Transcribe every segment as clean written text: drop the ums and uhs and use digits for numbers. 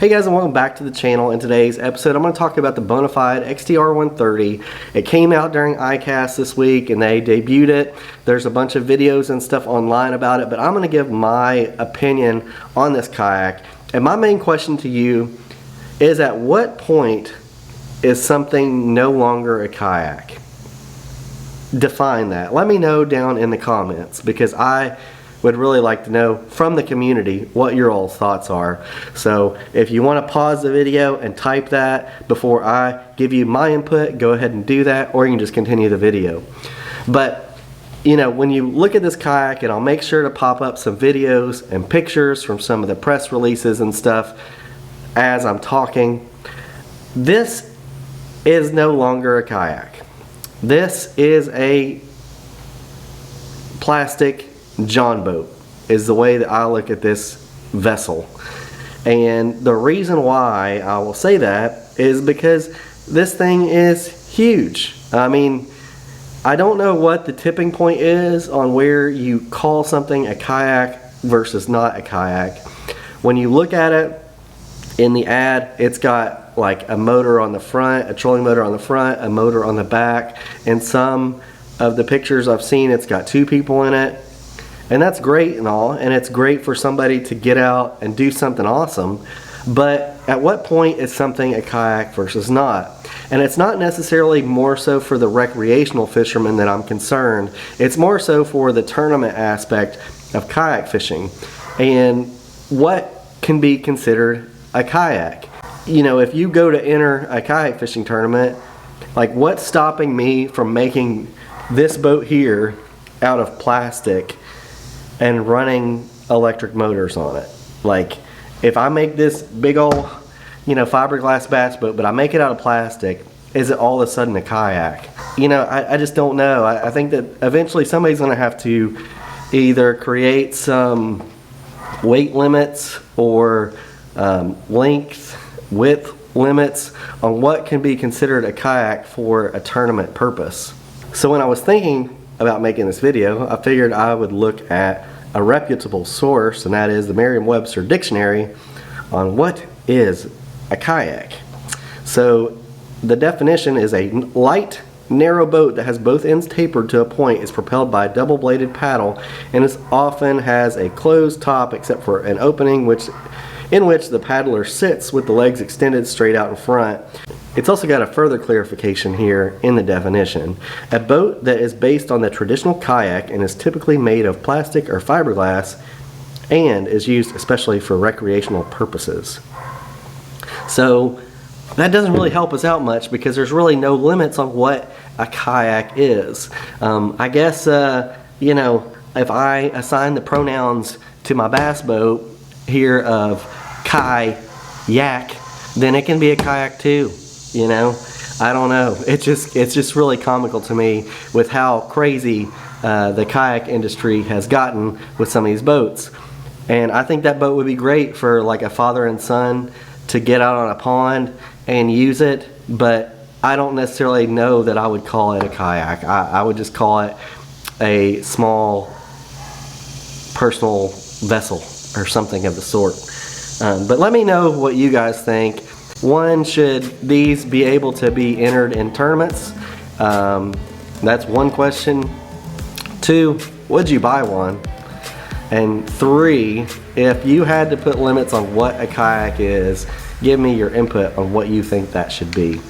Hey guys, and welcome back to the channel. In today's episode, I'm going to talk about the Bonafide XTR 130. It came out during ICAST this week and they debuted it. There's a bunch of videos and stuff online about it, but I'm going to give my opinion on this kayak. And my main question to you is, at what point is something no longer a kayak? Define that. Let me know down in the comments, because I would really like to know from the community what your all thoughts are. So if you want to pause the video and type that before I give you my input, go ahead and do that, or you can just continue the video. But you know, when you look at this kayak, and I'll make sure to pop up some videos and pictures from some of the press releases and stuff as I'm talking, this is no longer a kayak. This is a plastic John boat, is the way that I look at this vessel. And the reason why I will say that is because this thing is huge. I mean, I don't know what the tipping point is on where you call something a kayak versus not a kayak. When you look at it in the ad, it's got like a motor on the front, a trolling motor on the front, a motor on the back. In some of the pictures I've seen, it's got two people in it. And that's great and all, and it's great for somebody to get out and do something awesome. But at what point is something a kayak versus not? And it's not necessarily more so for the recreational fishermen that I'm concerned. It's more so for the tournament aspect of kayak fishing and what can be considered a kayak. You know, if you go to enter a kayak fishing tournament, like, what's stopping me from making this boat here out of plastic and running electric motors on it? Like, if I make this big old, you know, fiberglass bass boat, but I make it out of plastic, is it all of a sudden a kayak? You know, I just don't know. I think that eventually somebody's going to have to either create some weight limits or width limits on what can be considered a kayak for a tournament purpose. So when I was thinking about making this video, I figured I would look at a reputable source, and that is the Merriam-Webster dictionary, on what is a kayak. So the definition is a light, narrow boat that has both ends tapered to a point, is propelled by a double-bladed paddle, and is often has a closed top except for an opening in which the paddler sits with the legs extended straight out in front. It's also got a further clarification here in the definition. A boat that is based on the traditional kayak and is typically made of plastic or fiberglass and is used especially for recreational purposes. So that doesn't really help us out much, because there's really no limits on what a kayak is. I guess, you know, if I assign the pronouns to my bass boat here of kayak, then it can be a kayak too. You know, I don't know. It's just really comical to me with how crazy the kayak industry has gotten with some of these boats. And I think that boat would be great for like a father and son to get out on a pond and use it, but I don't necessarily know that I would call it a kayak. I would just call it a small personal vessel or something of the sort. But let me know what you guys think. One, should these be able to be entered in tournaments? That's one question. Two, would you buy one? And three, if you had to put limits on what a kayak is, give me your input on what you think that should be.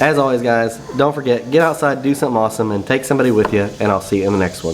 As always guys, don't forget, get outside, do something awesome, and take somebody with you, and I'll see you in the next one.